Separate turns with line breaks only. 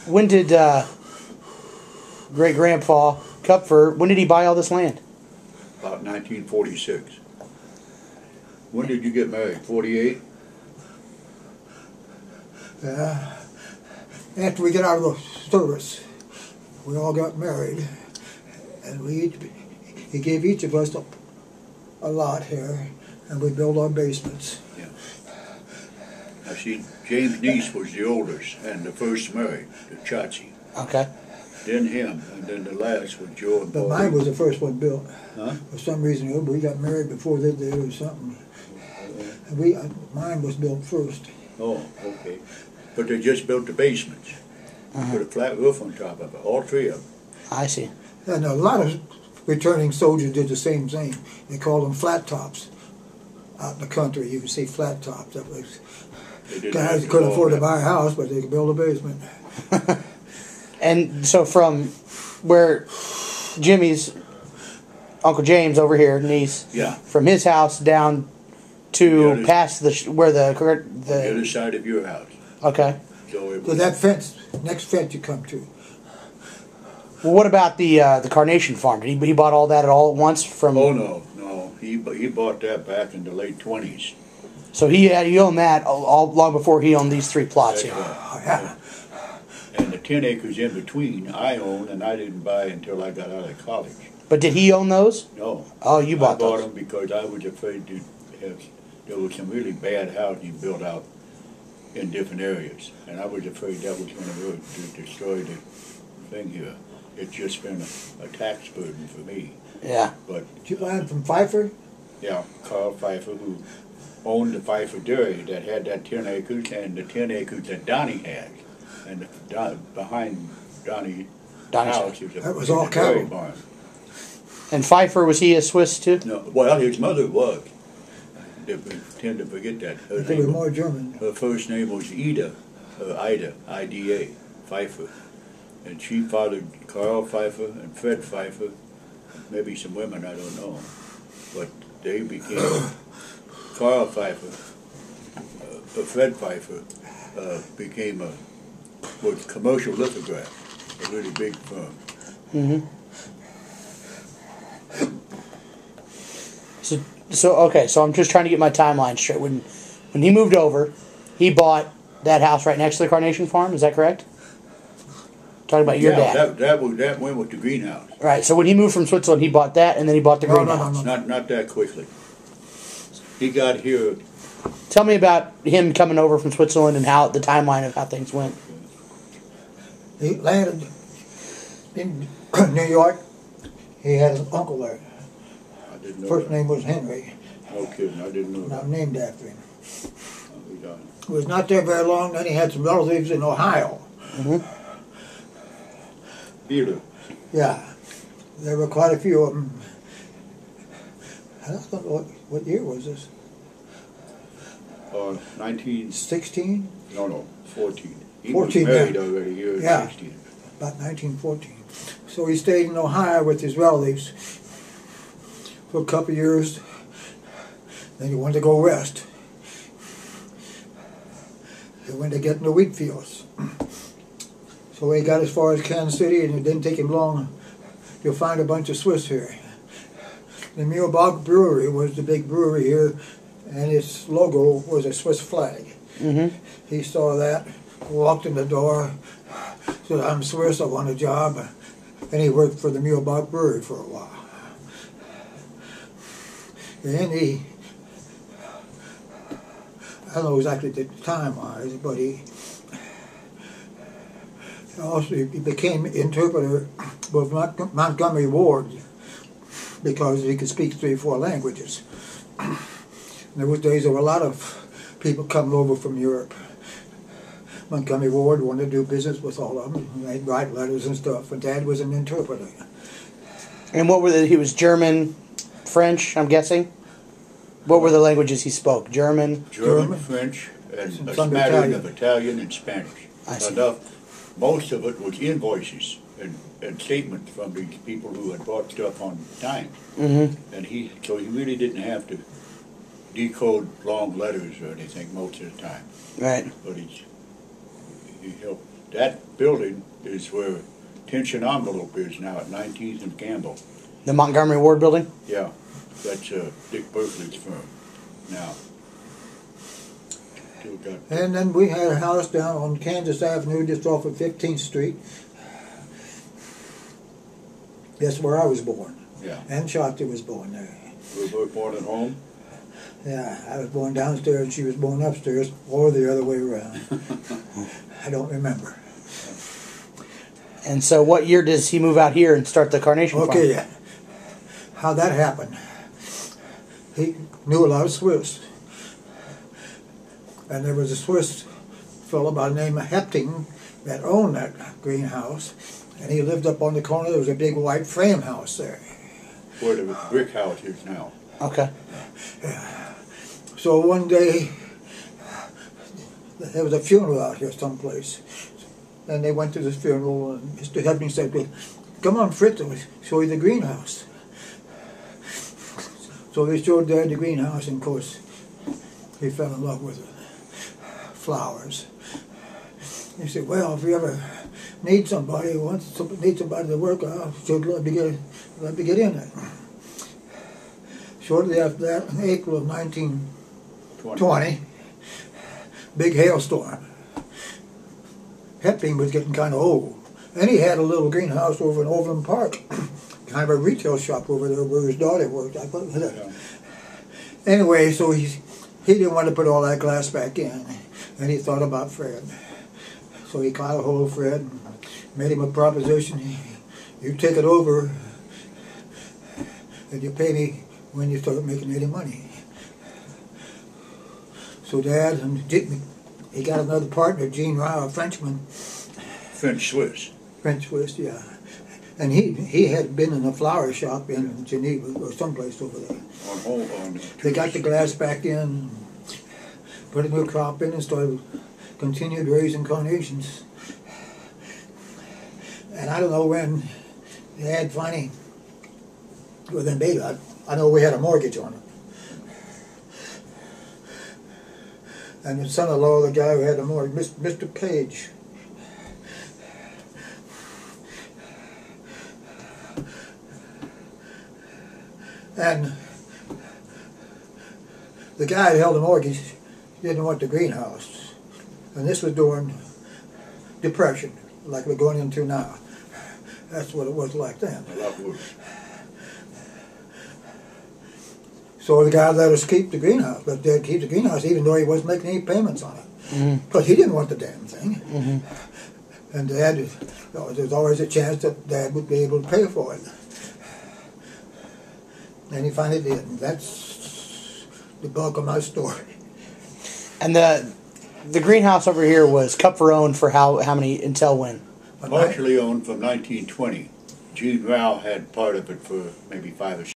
when did great-grandpa Kupfer, when did he buy all this land?
About 1946. When did you get married? 48?
After we got out of the service, we all got married, and he gave each of us a lot here, and we built our basements.
Yeah. Now see, James' niece was the oldest and the first married, the Chachi.
Okay.
Then him, and then the last was Joe and
But
Paul.
mine was the first one built.
Huh?
For some reason, we got married before they did or something. And mine was built first.
Oh, okay. But they just built the basements. Put a flat roof on top of it, all three of them.
I see.
And a lot of returning soldiers did the same thing. They called them flat tops. Out in the country, you could see flat tops. That was guys couldn't afford to buy a house, but they could build a basement.
And so from where Jimmy's Uncle James over here, niece,
Yeah.
from his house down to past where the
other side of your house.
Okay.
So
that fence, next fence you come to.
Well, what about the Carnation Farm? Did he bought all that all at once from?
Oh no. He bought that back in the late 20s.
So he owned that all long before he owned these 3 plots here.
Yeah.
And the 10 acres in between I owned, and I didn't buy until I got out of college.
But did he own those?
No.
Oh, you bought those.
I bought them because I was afraid there was some really bad housing built out in different areas, and I was afraid that was going to really destroy the thing here. It's just been a tax burden for me.
Yeah.
But
did you buy them from Pfeiffer?
Yeah, Carl Pfeiffer, who owned the Pfeiffer Dairy that had that 10 acres and the 10 acres that Donnie had. And behind Donnie's house
that was all cattle.
Barn.
And Pfeiffer, was he a Swiss too?
No, well, his mother was. They tend to forget that.
They were more German.
Her first name was Ida, I-D-A, Pfeiffer. And she fathered Carl Pfeiffer and Fred Pfeiffer, maybe some women, I don't know. But they became, Carl Pfeiffer, Fred Pfeiffer, became was Commercial Lithograph, a really big firm.
Mm-hmm. So I'm just trying to get my timeline straight. When he moved over, he bought that house right next to the Carnation Farm. Is that correct? Talking about your dad.
That went with the greenhouse.
Right. So when he moved from Switzerland, he bought that, and then he bought the greenhouse.
No. Not that quickly. He got here.
Tell me about him coming over from Switzerland and how the timeline of how things went.
He landed in New York. He had an uncle there.
I didn't know.
First name was Henry.
No kidding, I didn't know.
And
that.
I'm named after him.
Oh,
He was not there very long. Then he had some relatives in Ohio.
Mm-hmm.
Theater.
Yeah, there were quite a few of them. I don't know what year was this.
1916? No, 14. He
14,
was married
yeah.
already here in
Yeah,
16.
about 1914. So he stayed in Ohio with his relatives for a couple of years. Then he wanted to go west. He went to get in the wheat fields. So he got as far as Kansas City, and it didn't take him long. You'll find a bunch of Swiss here. The Mühlbach Brewery was the big brewery here, and its logo was a Swiss flag.
Mm-hmm.
He saw that, walked in the door, said, "I'm Swiss, I want a job." And he worked for the Mühlbach Brewery for a while. And I don't know exactly the time-wise, but he became interpreter with Montgomery Ward because he could speak 3 or 4 languages. And there was days there were a lot of people coming over from Europe. Montgomery Ward wanted to do business with all of them. They'd write letters and stuff, and Dad was an interpreter.
And what were he was German, French, I'm guessing? What were the languages he spoke? German,
French, and a smattering of Italian and Spanish.
I see.
Enough. Most of it was invoices and statements from these people who had bought stuff on time.
Mm-hmm.
And so he really didn't have to decode long letters or anything most of the time.
Right.
But he helped that building is where Tension Envelope is now at 19th and Campbell.
The Montgomery Ward building?
Yeah, that's Dick Berkeley's firm now. Still got.
And then we had a house down on Kansas Avenue just off of 15th Street. That's where I was born.
Yeah.
And Shakti was born there.
We were both born at home?
Yeah, I was born downstairs and she was born upstairs, or the other way around. I don't remember.
And so what year does he move out here and start the carnation farm?
Okay, yeah. How that happened. He knew a lot of Swiss. And there was a Swiss fellow by the name of Hepting that owned that greenhouse. And he lived up on the corner. There was a big white frame house there.
Where the brick house is now.
Okay.
Yeah. So one day, there was a funeral out here someplace. And they went to this funeral, and Mr. Hepting said, well, come on, Fritz, I'll show you the greenhouse. So they showed Dad the greenhouse, and of course, he fell in love with it. Flowers. He said, well, if you ever need somebody who needs somebody to work out, should let me get in it. Shortly after that, in April of 1920, big hailstorm. Hepting was getting kind of old. And he had a little greenhouse over in Overland Park, kind of a retail shop over there where his daughter worked. Anyway, so he didn't want to put all that glass back in, and he thought about Fred. So he caught a hold of Fred, made him a proposition. You take it over, and you pay me when you start making any money. So Dad and he got another partner, Gene Ryle, a Frenchman.
French-Swiss.
French-Swiss, yeah. And he had been in a flower shop in Geneva or someplace over there. They got the glass back in, put a new crop in, and continued raising carnations. And I don't know when Dad finally, well then baby, I know we had a mortgage on it. And the son-in-law, the guy who had the mortgage, Mr. Page. And the guy that held the mortgage didn't want the greenhouse. And this was during Depression, like we're going into now. That's what it was like then.
A lot worse.
So the guy let us keep the greenhouse, but Dad keep the greenhouse even though he wasn't making any payments on it. Because he didn't want the damn thing. And Dad, there's always a chance that Dad would be able to pay for it. And he finally did. And that's the bulk of my story.
And the greenhouse over here was Kupfer owned for how many, until when?
Partially owned from 1920. Gene Rao had part of it for maybe 5 or 6